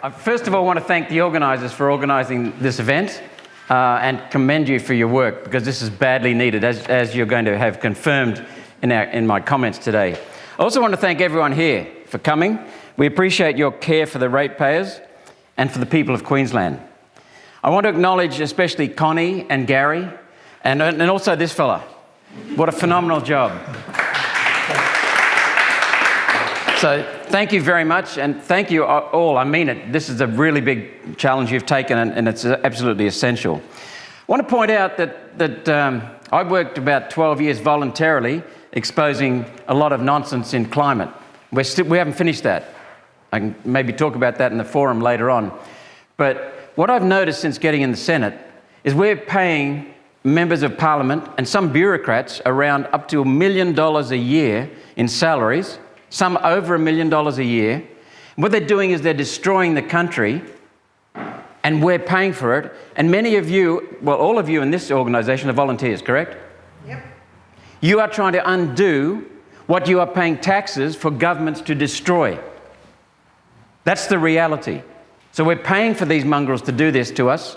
I first of all want to thank the organisers for organising this event and commend you for your work, because this is badly needed, as you're going to have confirmed in my comments today. I also want to thank everyone here for coming. We appreciate your care for the ratepayers and for the people of Queensland. I want to acknowledge especially Connie and Gary and also this fella. What a phenomenal job. So thank you very much, and thank you all. I mean it. This is a really big challenge you've taken, and it's absolutely essential. I want to point out that I worked about 12 years voluntarily exposing a lot of nonsense in climate. We haven't finished that. I can maybe talk about that in the forum later on. But what I've noticed since getting in the Senate is we're paying members of Parliament and some bureaucrats around up to $1 million a year in salaries, some over $1 million a year. What they're doing is they're destroying the country, and we're paying for it. And many of you, well, all of you in this organisation are volunteers, correct? Yep. You are trying to undo what you are paying taxes for governments to destroy. That's the reality. So we're paying for these mongrels to do this to us,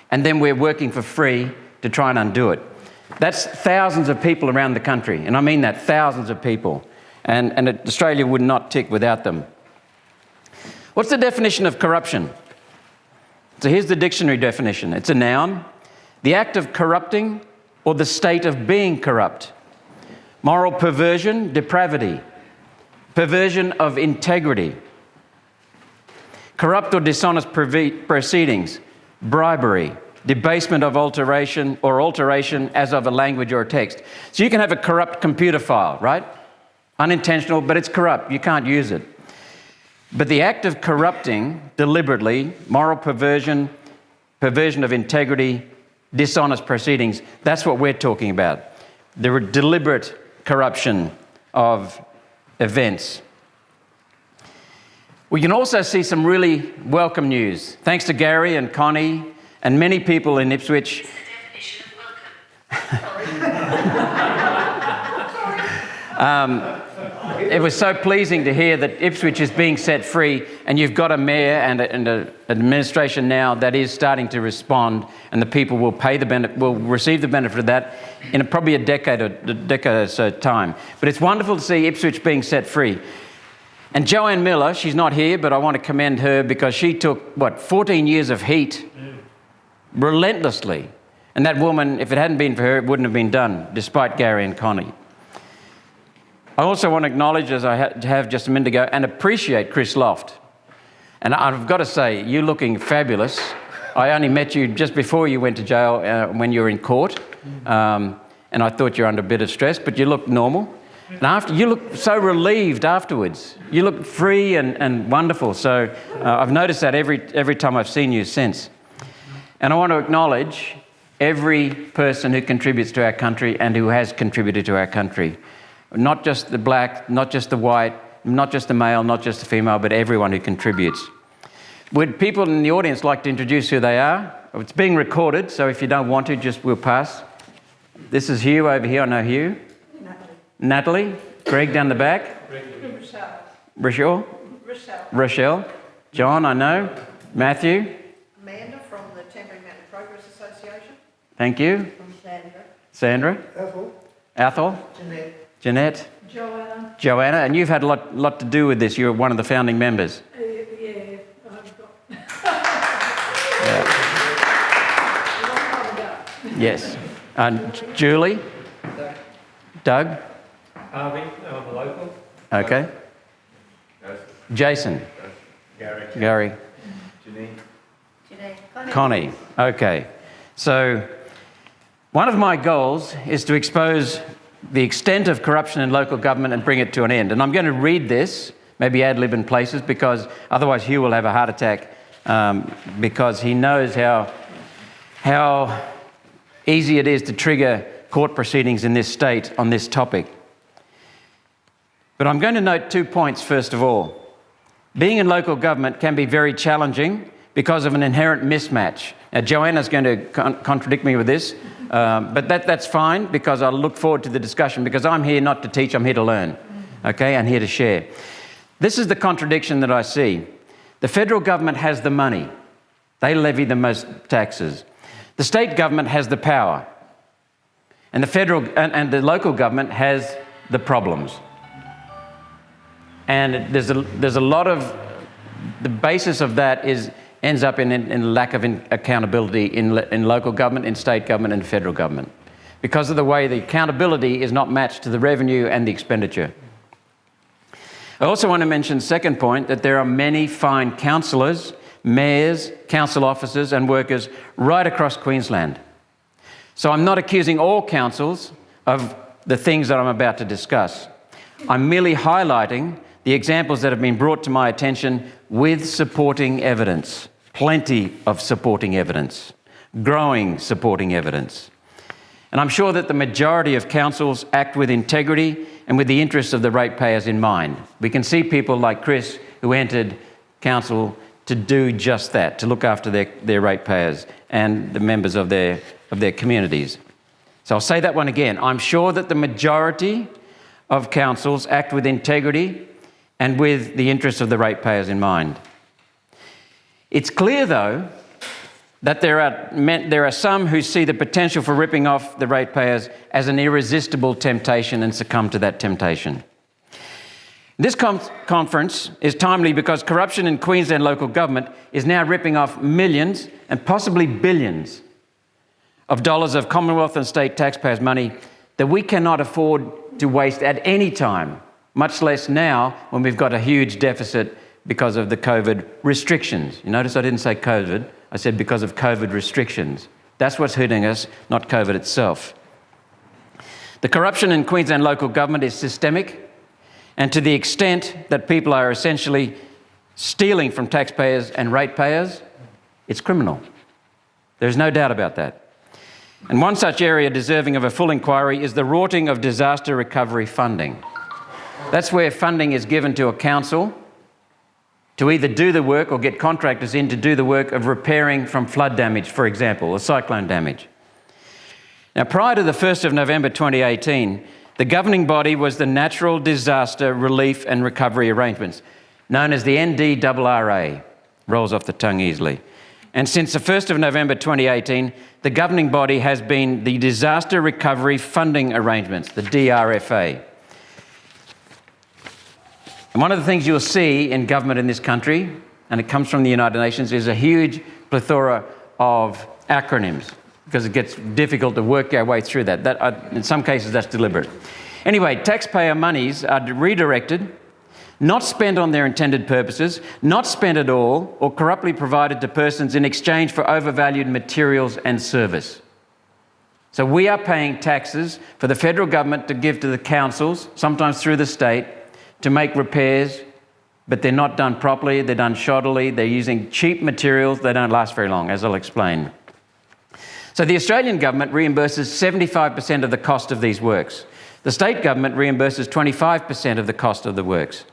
and then we're working for free to try and undo it. That's thousands of people around the country, and I mean that, thousands of people. And Australia would not tick without them. What's the definition of corruption? So here's the dictionary definition. It's a noun: the act of corrupting or the state of being corrupt. Moral perversion, depravity. Perversion of integrity. Corrupt or dishonest proceedings, bribery. Debasement of alteration as of a language or a text. So you can have a corrupt computer file, right? Unintentional, but it's corrupt. You can't use it. But the act of corrupting deliberately, moral perversion, perversion of integrity, dishonest proceedings, that's what we're talking about. The deliberate corruption of events. We can also see some really welcome news. Thanks to Gary and Connie and many people in Ipswich. Definition of welcome. It was so pleasing to hear that Ipswich is being set free, and you've got a mayor and an administration now that is starting to respond, and the people will will receive the benefit of that in probably a decade or so time. But it's wonderful to see Ipswich being set free. And Joanne Miller, she's not here, but I want to commend her because she took, 14 years of heat relentlessly. And that woman, if it hadn't been for her, it wouldn't have been done, despite Gary and Connie. I also want to acknowledge, as I have just a minute ago, and appreciate Chris Loft. And I've got to say, you're looking fabulous. I only met you just before you went to jail when you were in court. And I thought you were under a bit of stress, but you look normal. And you look so relieved afterwards. You look free and wonderful. So I've noticed that every time I've seen you since. And I want to acknowledge every person who contributes to our country and who has contributed to our country. Not just the black, not just the white, not just the male, not just the female, but everyone who contributes. Would people in the audience like to introduce who they are? It's being recorded, so if you don't want to, we'll pass. This is Hugh over here. I know Hugh. Natalie. Greg down the back. Rochelle. Rochelle. John, I know. Matthew. Amanda from the Temporary Mountain Progress Association. Thank you. Sandra. Athol. Jeanette. Joanna. And you've had a lot to do with this. You're one of the founding members. Yeah, I've got. Yes. And Julie. Doug. Harvey, I'm local. Okay. Jason. Gary. Janine. Connie. Okay. So one of my goals is to expose the extent of corruption in local government and bring it to an end. And I'm going to read this, maybe ad-lib in places, because otherwise Hugh will have a heart attack because he knows how easy it is to trigger court proceedings in this state on this topic. But I'm going to note 2 points first of all. Being in local government can be very challenging because of an inherent mismatch. Now, Joanna's going to contradict me with this, but that's fine because I look forward to the discussion because I'm here not to teach, I'm here to learn, okay, and here to share. This is the contradiction that I see. The federal government has the money. They levy the most taxes. The state government has the power. And the federal and the local government has the problems. And there's a lot of, the basis of that ends up in lack of accountability in local government, in state government and federal government, because of the way the accountability is not matched to the revenue and the expenditure. I also want to mention, second point, that there are many fine councillors, mayors, council officers and workers right across Queensland. So I'm not accusing all councils of the things that I'm about to discuss. I'm merely highlighting the examples that have been brought to my attention with supporting evidence, plenty of supporting evidence, growing supporting evidence. And I'm sure that the majority of councils act with integrity and with the interests of the ratepayers in mind. We can see people like Chris who entered council to do just that, to look after their ratepayers and the members of their communities. So I'll say that one again. I'm sure that the majority of councils act with integrity and with the interests of the ratepayers in mind. It's clear, though, that there are some who see the potential for ripping off the ratepayers as an irresistible temptation and succumb to that temptation. This conference is timely because corruption in Queensland local government is now ripping off millions and possibly billions of dollars of Commonwealth and state taxpayers' money that we cannot afford to waste at any time, much less now when we've got a huge deficit because of the COVID restrictions. You notice I didn't say COVID, I said because of COVID restrictions. That's what's hitting us, not COVID itself. The corruption in Queensland local government is systemic, and to the extent that people are essentially stealing from taxpayers and ratepayers, it's criminal. There's no doubt about that. And one such area deserving of a full inquiry is the rorting of disaster recovery funding. That's where funding is given to a council to either do the work or get contractors in to do the work of repairing from flood damage, for example, or cyclone damage. Now, prior to the 1st of November 2018, the governing body was the Natural Disaster Relief and Recovery Arrangements, known as the NDRRA. Rolls off the tongue easily. And since the 1st of November 2018, the governing body has been the Disaster Recovery Funding Arrangements, the DRFA. And one of the things you'll see in government in this country, and it comes from the United Nations, is a huge plethora of acronyms, because it gets difficult to work our way through that. In some cases, that's deliberate. Anyway, taxpayer monies are redirected, not spent on their intended purposes, not spent at all, or corruptly provided to persons in exchange for overvalued materials and service. So we are paying taxes for the federal government to give to the councils, sometimes through the state, to make repairs, but they're not done properly, they're done shoddily, they're using cheap materials, they don't last very long, as I'll explain. So the Australian government reimburses 75% of the cost of these works. The state government reimburses 25% of the cost of the works.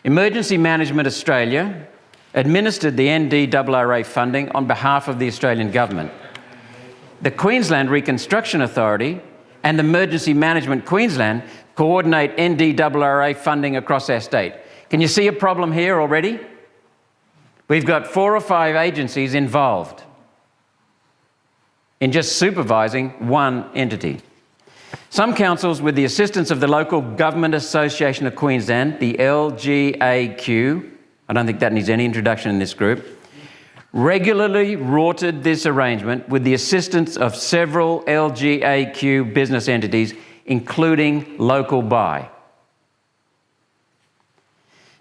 Emergency Management Australia administered the NDRRA funding on behalf of the Australian government. The Queensland Reconstruction Authority and Emergency Management Queensland coordinate NDRRA funding across our state. Can you see a problem here already? We've got 4 or 5 agencies involved in just supervising one entity. Some councils, with the assistance of the Local Government Association of Queensland, the LGAQ, I don't think that needs any introduction in this group, regularly rorted this arrangement with the assistance of several LGAQ business entities, including Local Buy.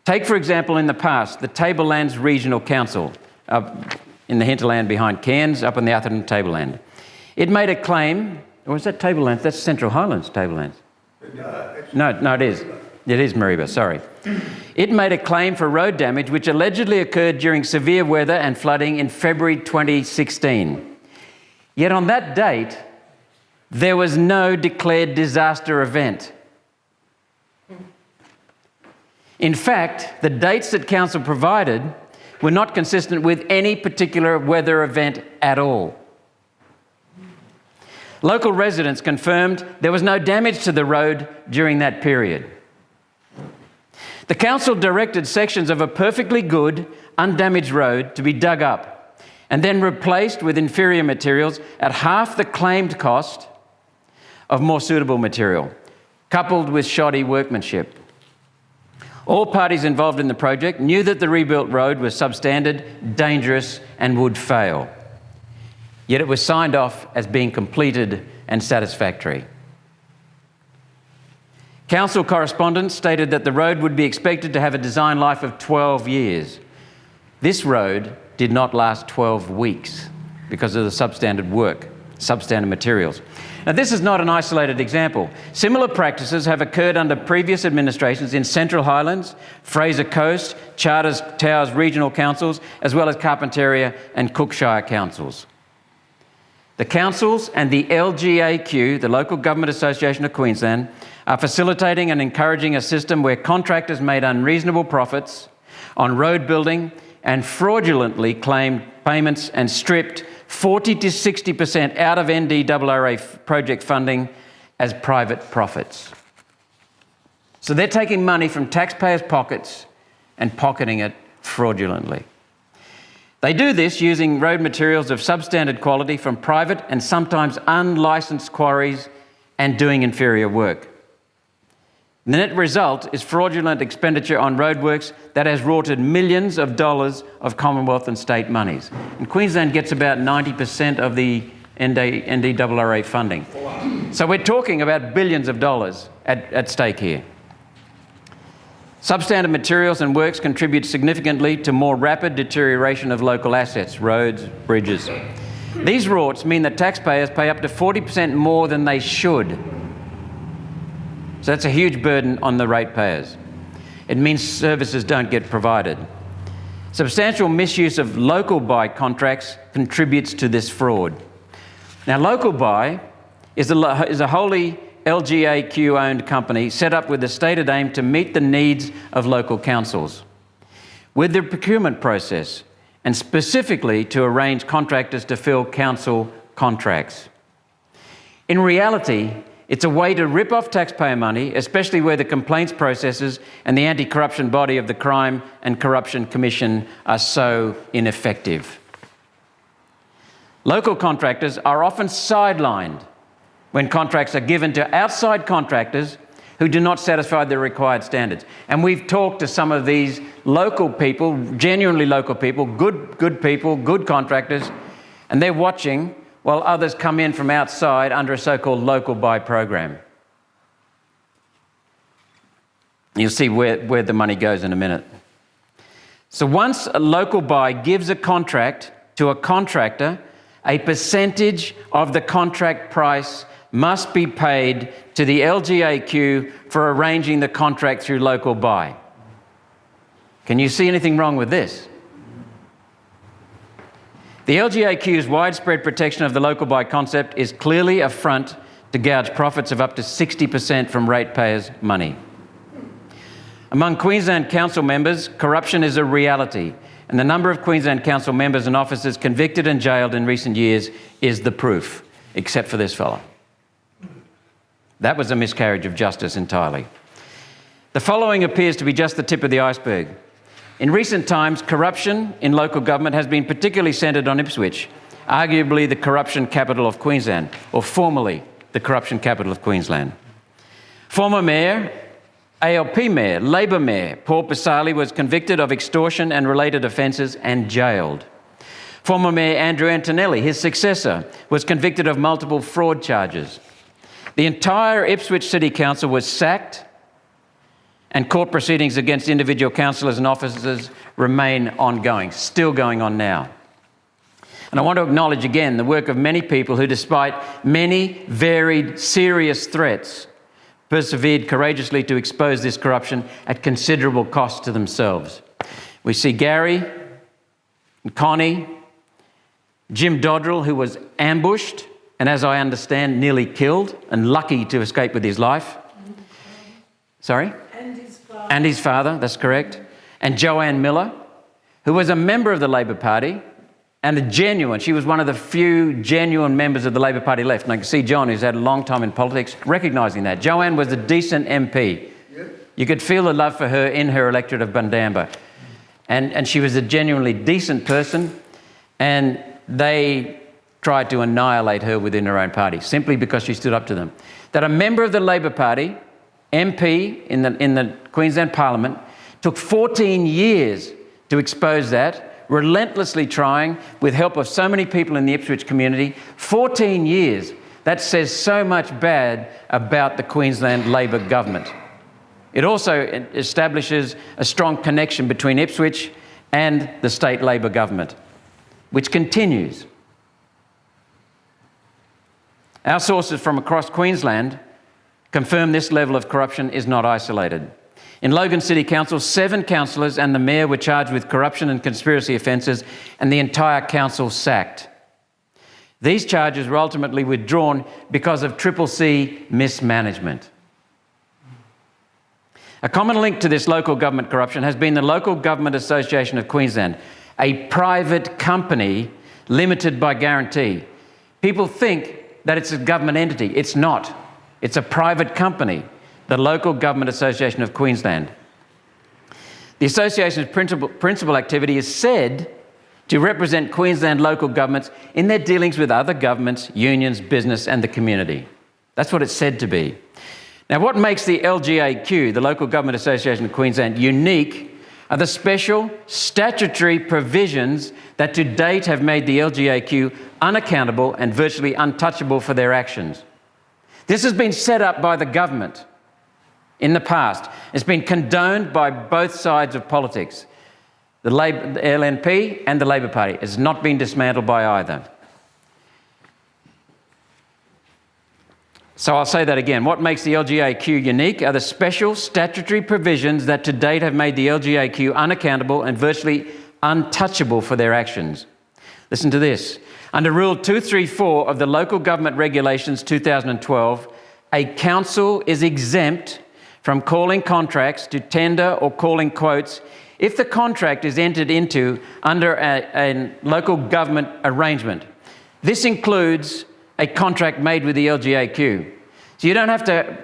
Take, for example, in the past, the Tablelands Regional Council, up in the hinterland behind Cairns, up in the Atherton Tableland. It made a claim, or is that Tablelands? That's Central Highlands Tablelands. No, it is. It is Mareeba, sorry. It made a claim for road damage which allegedly occurred during severe weather and flooding in February 2016. Yet on that date, there was no declared disaster event. In fact, the dates that Council provided were not consistent with any particular weather event at all. Local residents confirmed there was no damage to the road during that period. The council directed sections of a perfectly good, undamaged road to be dug up and then replaced with inferior materials at half the claimed cost of more suitable material, coupled with shoddy workmanship. All parties involved in the project knew that the rebuilt road was substandard, dangerous, and would fail. Yet it was signed off as being completed and satisfactory. Council correspondence stated that the road would be expected to have a design life of 12 years. This road did not last 12 weeks because of the substandard work, substandard materials. Now, this is not an isolated example. Similar practices have occurred under previous administrations in Central Highlands, Fraser Coast, Charters Towers Regional Councils, as well as Carpentaria and Cookshire Councils. The councils and the LGAQ, the Local Government Association of Queensland, are facilitating and encouraging a system where contractors made unreasonable profits on road building and fraudulently claimed payments and stripped 40 to 60% out of NDRRA project funding as private profits. So they're taking money from taxpayers' pockets and pocketing it fraudulently. They do this using road materials of substandard quality from private and sometimes unlicensed quarries and doing inferior work. The net result is fraudulent expenditure on roadworks that has rorted millions of dollars of Commonwealth and state monies. And Queensland gets about 90% of the NDRRA funding. So we're talking about billions of dollars at stake here. Substandard materials and works contribute significantly to more rapid deterioration of local assets, roads, bridges. These rorts mean that taxpayers pay up to 40% more than they should. So that's a huge burden on the ratepayers. It means services don't get provided. Substantial misuse of local buy contracts contributes to this fraud. Now, local buy is a wholly LGAQ-owned company set up with the stated aim to meet the needs of local councils with the procurement process and specifically to arrange contractors to fill council contracts. In reality, it's a way to rip off taxpayer money, especially where the complaints processes and the anti-corruption body of the Crime and Corruption Commission are so ineffective. Local contractors are often sidelined when contracts are given to outside contractors who do not satisfy the required standards. And we've talked to some of these local people, genuinely local people, good people, good contractors, and they're watching while others come in from outside under a so-called local buy program. You'll see where the money goes in a minute. So once a local buy gives a contract to a contractor, a percentage of the contract price must be paid to the LGAQ for arranging the contract through local buy. Can you see anything wrong with this? The LGAQ's widespread protection of the local buy concept is clearly a front to gouge profits of up to 60% from ratepayers' money. Among Queensland Council members, corruption is a reality, and the number of Queensland Council members and officers convicted and jailed in recent years is the proof, except for this fella. That was a miscarriage of justice entirely. The following appears to be just the tip of the iceberg. In recent times, corruption in local government has been particularly centred on Ipswich, arguably the corruption capital of Queensland, or formerly the corruption capital of Queensland. Former Mayor, ALP Mayor, Labor Mayor, Paul Pasali was convicted of extortion and related offences and jailed. Former Mayor Andrew Antonelli, his successor, was convicted of multiple fraud charges. The entire Ipswich City Council was sacked, and court proceedings against individual councillors and officers remain ongoing, still going on now. And I want to acknowledge again the work of many people who, despite many varied, serious threats, persevered courageously to expose this corruption at considerable cost to themselves. We see Gary, Connie, Jim Dodrell, who was ambushed and, as I understand, nearly killed and lucky to escape with his life. Sorry? And his father, that's correct. And Joanne Miller, who was a member of the Labor Party and she was one of the few genuine members of the Labor Party left. And I can see John, who's had a long time in politics, recognising that. Joanne was a decent MP. Yep. You could feel the love for her in her electorate of Bundamba. and she was a genuinely decent person, and they tried to annihilate her within her own party simply because she stood up to them. That a member of the Labor Party, MP in the Queensland Parliament, took 14 years to expose that, relentlessly trying, with help of so many people in the Ipswich community, 14 years. That says so much bad about the Queensland Labor government. It also establishes a strong connection between Ipswich and the state Labor government, which continues. Our sources from across Queensland confirm this level of corruption is not isolated. In Logan City Council, 7 councillors and the mayor were charged with corruption and conspiracy offences, and the entire council sacked. These charges were ultimately withdrawn because of CCC mismanagement. A common link to this local government corruption has been the Local Government Association of Queensland, a private company limited by guarantee. People think that it's a government entity. It's not. It's a private company, the Local Government Association of Queensland. The association's principal activity is said to represent Queensland local governments in their dealings with other governments, unions, business and the community. That's what it's said to be. Now, what makes the LGAQ, the Local Government Association of Queensland, unique are the special statutory provisions that to date have made the LGAQ unaccountable and virtually untouchable for their actions. This has been set up by the government in the past. It's been condoned by both sides of politics, the LNP and the Labor Party. It's not been dismantled by either. So I'll say that again. What makes the LGAQ unique are the special statutory provisions that to date have made the LGAQ unaccountable and virtually untouchable for their actions. Listen to this. Under Rule 234 of the Local Government Regulations 2012, a council is exempt from calling contracts to tender or calling quotes if the contract is entered into under a local government arrangement. This includes a contract made with the LGAQ. So you don't have to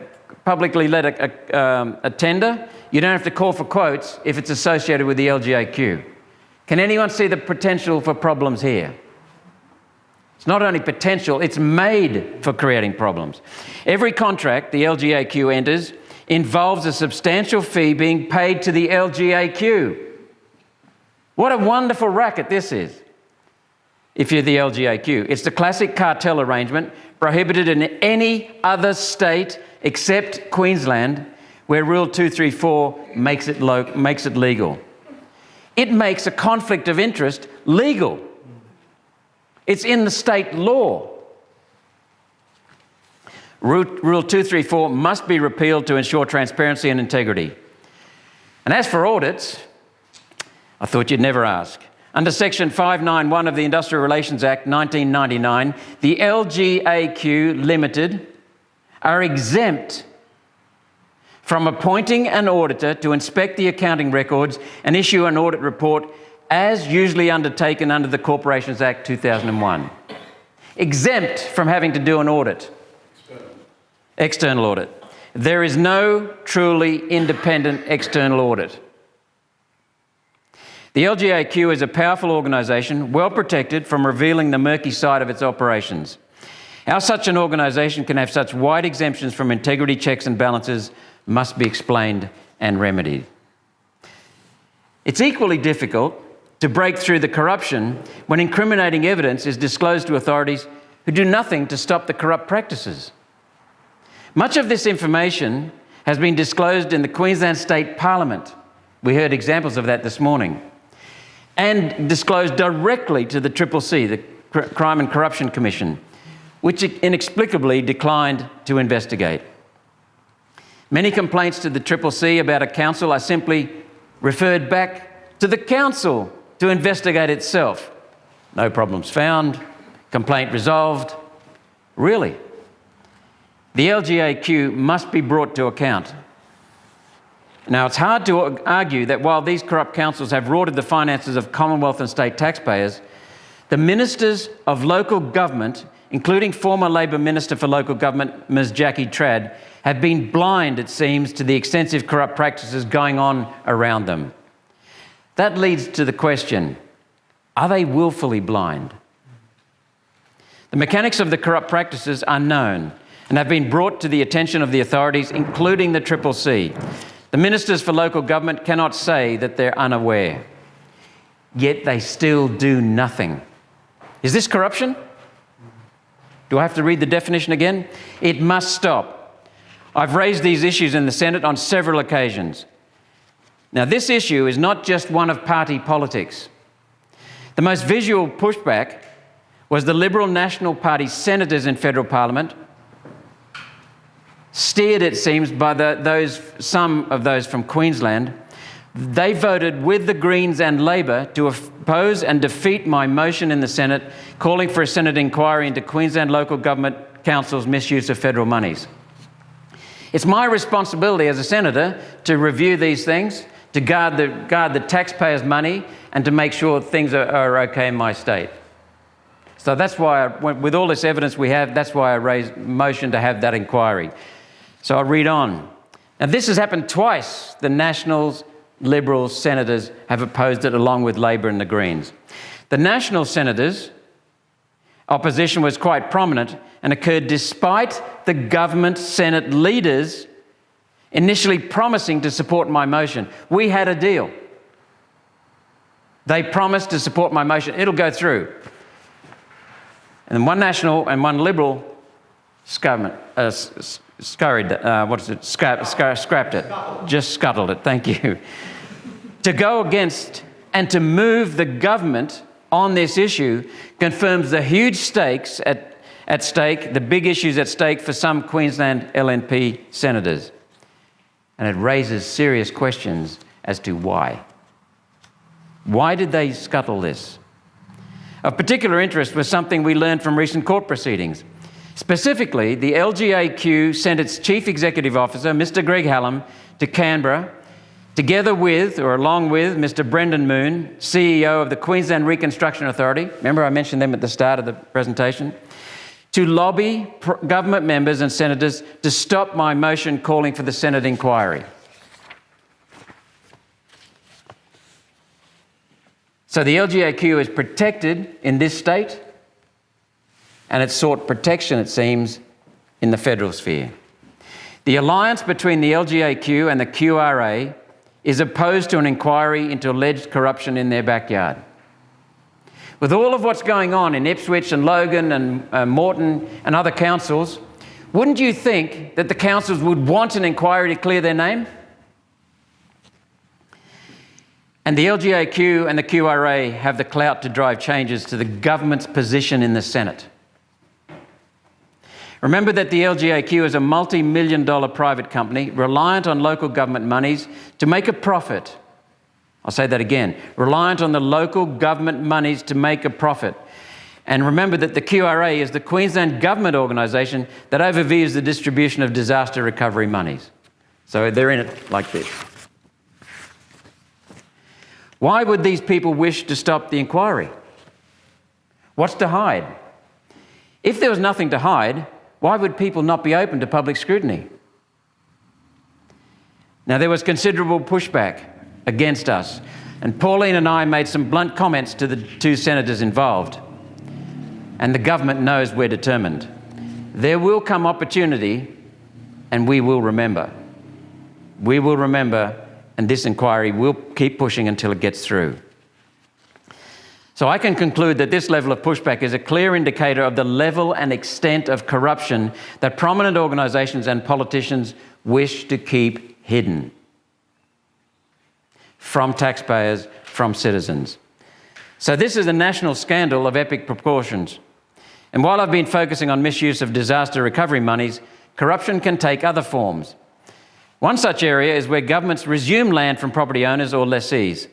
publicly let a tender, you don't have to call for quotes if it's associated with the LGAQ. Can anyone see the potential for problems here? It's not only potential, it's made for creating problems. Every contract the LGAQ enters involves a substantial fee being paid to the LGAQ. What a wonderful racket this is. If you're the LGAQ. It's the classic cartel arrangement prohibited in any other state except Queensland, where Rule 234 makes it legal. It makes a conflict of interest legal. It's in the state law. Rule 234 must be repealed to ensure transparency and integrity. And as for audits, I thought you'd never ask. Under Section 591 of the Industrial Relations Act 1999, the LGAQ Limited are exempt from appointing an auditor to inspect the accounting records and issue an audit report as usually undertaken under the Corporations Act 2001. Exempt from having to do an audit. External audit. There is no truly independent external audit. The LGAQ is a powerful organisation, well protected from revealing the murky side of its operations. How such an organisation can have such wide exemptions from integrity checks and balances must be explained and remedied. It's equally difficult to break through the corruption when incriminating evidence is disclosed to authorities who do nothing to stop the corrupt practices. Much of this information has been disclosed in the Queensland State Parliament. We heard examples of that this morning. And disclosed directly to the CCC, the Crime and Corruption Commission, which inexplicably declined to investigate. Many complaints to the CCC about a council are simply referred back to the council to investigate itself. No problems found, complaint resolved. Really? The LGAQ must be brought to account. Now, it's hard to argue that while these corrupt councils have rorted the finances of Commonwealth and state taxpayers, the ministers of local government, including former Labor Minister for Local Government, Ms Jackie Trad, have been blind, it seems, to the extensive corrupt practices going on around them. That leads to the question, are they willfully blind? The mechanics of the corrupt practices are known and have been brought to the attention of the authorities, including the CCC. The ministers for local government cannot say that they're unaware, yet they still do nothing. Is this corruption? Do I have to read the definition again? It must stop. I've raised these issues in the Senate on several occasions. Now, this issue is not just one of party politics. The most visual pushback was the Liberal National Party senators in federal parliament, steered, it seems, by some of those from Queensland. They voted with the Greens and Labor to oppose and defeat my motion in the Senate calling for a Senate inquiry into Queensland local government council's misuse of federal monies. It's my responsibility as a senator to review these things, to guard the taxpayers' money, and to make sure things are okay in my state. So that's why, with all this evidence we have, that's why I raised motion to have that inquiry. So I'll read on. Now, this has happened twice. The Nationals, Liberals, senators have opposed it along with Labor and the Greens. The National senators' opposition was quite prominent and occurred despite the government Senate leaders initially promising to support my motion. We had a deal. They promised to support my motion. It'll go through. And then one National and one Liberal scrapped it. Just scuttled it, thank you. To go against and to move the government on this issue confirms the huge stakes at stake, the big issues at stake for some Queensland LNP senators. And it raises serious questions as to why. Why did they scuttle this? Of particular interest was something we learned from recent court proceedings. Specifically, the LGAQ sent its Chief Executive Officer, Mr. Greg Hallam, to Canberra, together with, or along with, Mr. Brendan Moon, CEO of the Queensland Reconstruction Authority. Remember I mentioned them at the start of the presentation? To lobby government members and senators to stop my motion calling for the Senate inquiry. So the LGAQ is protected in this state, and it sought protection, it seems, in the federal sphere. The alliance between the LGAQ and the QRA is opposed to an inquiry into alleged corruption in their backyard. With all of what's going on in Ipswich and Logan and Moreton and other councils, wouldn't you think that the councils would want an inquiry to clear their name? And the LGAQ and the QRA have the clout to drive changes to the government's position in the Senate. Remember that the LGAQ is a multi-million-dollar private company reliant on local government monies to make a profit. I'll say that again. Reliant on the local government monies to make a profit. And remember that the QRA is the Queensland government organisation that oversees the distribution of disaster recovery monies. So they're in it like this. Why would these people wish to stop the inquiry? What's to hide? If there was nothing to hide, why would people not be open to public scrutiny? Now, there was considerable pushback against us, and Pauline and I made some blunt comments to the two senators involved, and the government knows we're determined. There will come opportunity, and we will remember. We will remember, and this inquiry will keep pushing until it gets through. So I can conclude that this level of pushback is a clear indicator of the level and extent of corruption that prominent organisations and politicians wish to keep hidden from taxpayers, from citizens. So this is a national scandal of epic proportions. And while I've been focusing on misuse of disaster recovery monies, corruption can take other forms. One such area is where governments resume land from property owners or lessees.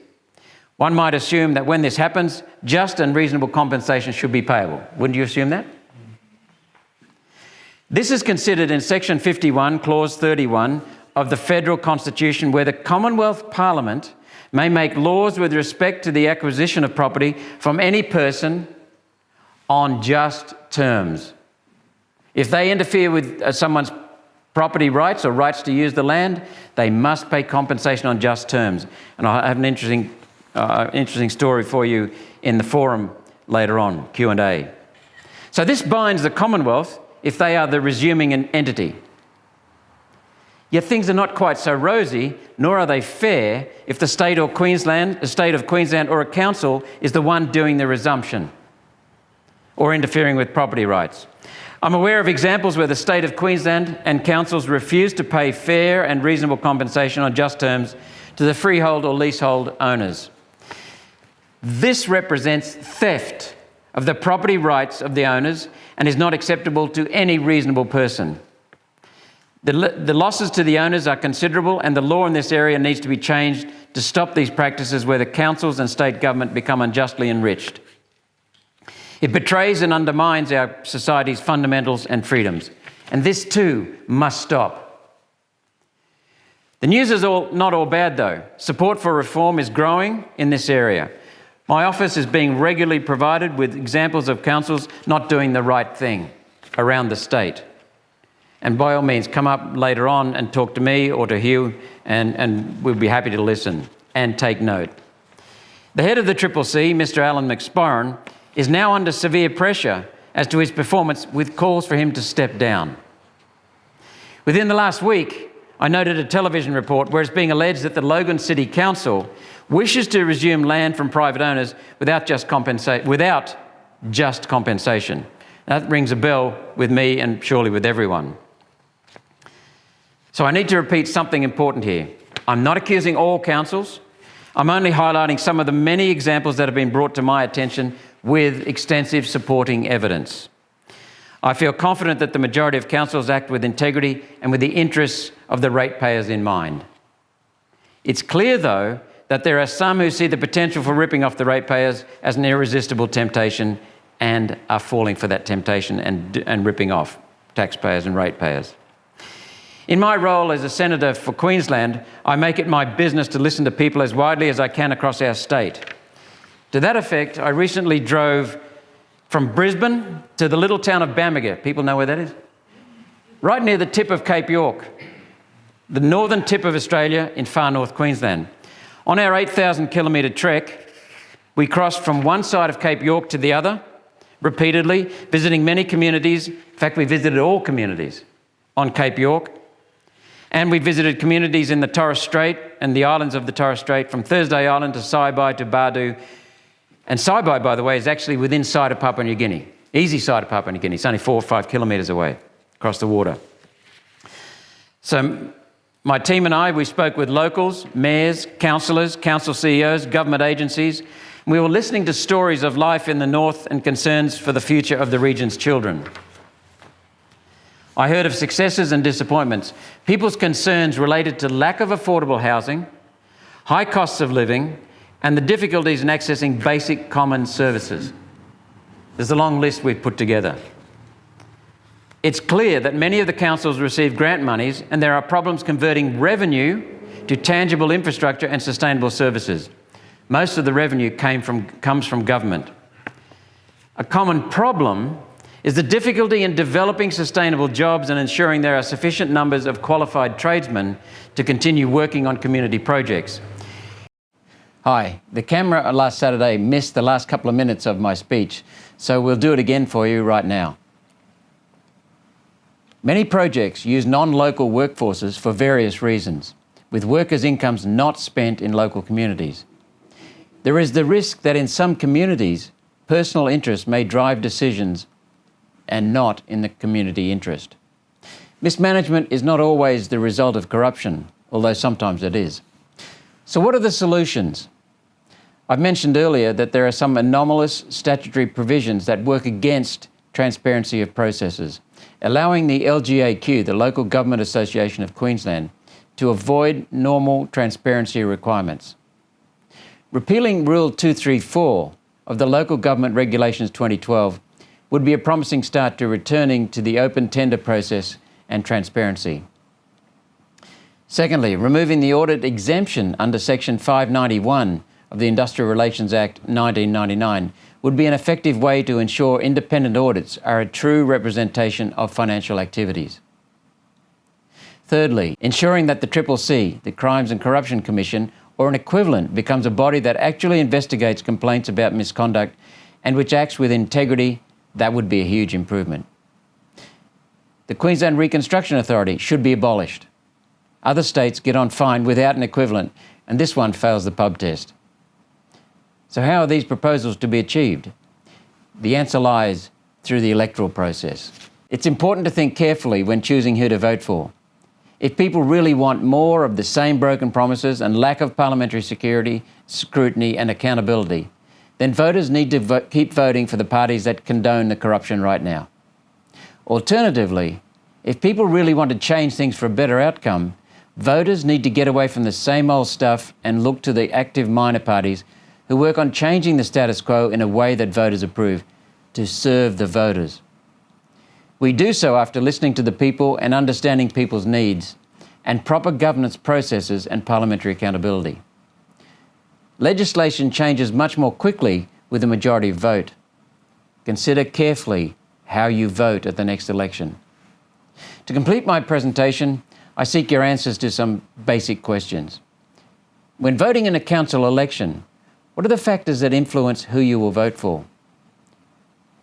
One might assume that when this happens, just and reasonable compensation should be payable. Wouldn't you assume that? This is considered in Section 51, Clause 31 of the Federal Constitution, where the Commonwealth Parliament may make laws with respect to the acquisition of property from any person on just terms. If they interfere with someone's property rights or rights to use the land, they must pay compensation on just terms. And I have an interesting interesting story for you in the forum later on, Q&A. So this binds the Commonwealth if they are the resuming entity. Yet things are not quite so rosy, nor are they fair if the state of Queensland or a council is the one doing the resumption or interfering with property rights. I'm aware of examples where the state of Queensland and councils refuse to pay fair and reasonable compensation on just terms to the freehold or leasehold owners. This represents theft of the property rights of the owners and is not acceptable to any reasonable person. The losses to the owners are considerable, and the law in this area needs to be changed to stop these practices where the councils and state government become unjustly enriched. It betrays and undermines our society's fundamentals and freedoms, and this too must stop. The news is not all bad though. Support for reform is growing in this area. My office is being regularly provided with examples of councils not doing the right thing around the state. And by all means, come up later on and talk to me or to Hugh, and we'll be happy to listen and take note. The head of the CCC, Mr. Alan McSparren, is now under severe pressure as to his performance, with calls for him to step down. Within the last week, I noted a television report where it's being alleged that the Logan City Council wishes to resume land from private owners without just compensation. That rings a bell with me and surely with everyone. So I need to repeat something important here. I'm not accusing all councils. I'm only highlighting some of the many examples that have been brought to my attention with extensive supporting evidence. I feel confident that the majority of councils act with integrity and with the interests of the ratepayers in mind. It's clear, though, that there are some who see the potential for ripping off the ratepayers as an irresistible temptation and are falling for that temptation and ripping off taxpayers and ratepayers. In my role as a Senator for Queensland, I make it my business to listen to people as widely as I can across our state. To that effect, I recently drove from Brisbane to the little town of Bamaga. People know where that is? Right near the tip of Cape York, the northern tip of Australia in far north Queensland. On our 8,000 kilometre trek, we crossed from one side of Cape York to the other, repeatedly, visiting many communities. In fact, we visited all communities on Cape York. And we visited communities in the Torres Strait and the islands of the Torres Strait, from Thursday Island to Saibai to Bardu. And Saibai, by the way, is actually within sight of Papua New Guinea. Easy sight of Papua New Guinea. It's only 4 or 5 kilometres away across the water. So my team and I, we spoke with locals, mayors, councillors, council CEOs, government agencies. We were listening to stories of life in the north and concerns for the future of the region's children. I heard of successes and disappointments. People's concerns related to lack of affordable housing, high costs of living, and the difficulties in accessing basic common services. There's a long list we've put together. It's clear that many of the councils receive grant monies and there are problems converting revenue to tangible infrastructure and sustainable services. Most of the revenue comes from government. A common problem is the difficulty in developing sustainable jobs and ensuring there are sufficient numbers of qualified tradesmen to continue working on community projects. Hi, the camera last Saturday missed the last couple of minutes of my speech, so we'll do it again for you right now. Many projects use non-local workforces for various reasons, with workers' incomes not spent in local communities. There is the risk that in some communities, personal interest may drive decisions and not in the community interest. Mismanagement is not always the result of corruption, although sometimes it is. So what are the solutions? I've mentioned earlier that there are some anomalous statutory provisions that work against transparency of processes, allowing the LGAQ, the Local Government Association of Queensland, to avoid normal transparency requirements. Repealing Rule 234 of the Local Government Regulations 2012 would be a promising start to returning to the open tender process and transparency. Secondly, removing the audit exemption under Section 591 of the Industrial Relations Act 1999 would be an effective way to ensure independent audits are a true representation of financial activities. Thirdly, ensuring that the CCC, the Crimes and Corruption Commission, or an equivalent becomes a body that actually investigates complaints about misconduct and which acts with integrity, that would be a huge improvement. The Queensland Reconstruction Authority should be abolished. Other states get on fine without an equivalent, and this one fails the pub test. So how are these proposals to be achieved? The answer lies through the electoral process. It's important to think carefully when choosing who to vote for. If people really want more of the same broken promises and lack of parliamentary security, scrutiny and accountability, then voters need to keep voting for the parties that condone the corruption right now. Alternatively, if people really want to change things for a better outcome, voters need to get away from the same old stuff and look to the active minor parties who work on changing the status quo in a way that voters approve, to serve the voters. We do so after listening to the people and understanding people's needs, and proper governance processes and parliamentary accountability. Legislation changes much more quickly with a majority vote. Consider carefully how you vote at the next election. To complete my presentation, I seek your answers to some basic questions. When voting in a council election, what are the factors that influence who you will vote for?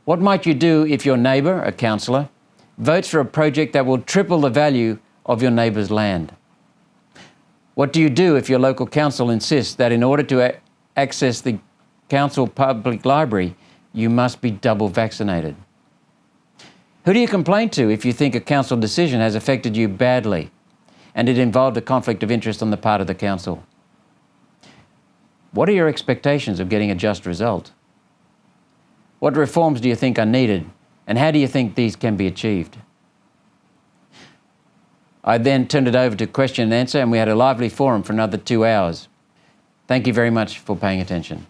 What might you do if your neighbour, a councillor, votes for a project that will triple the value of your neighbour's land? What do you do if your local council insists that in order to access the council public library, you must be double vaccinated? Who do you complain to if you think a council decision has affected you badly and it involved a conflict of interest on the part of the council? What are your expectations of getting a just result? What reforms do you think are needed, and how do you think these can be achieved? I then turned it over to question and answer, and we had a lively forum for another 2 hours. Thank you very much for paying attention.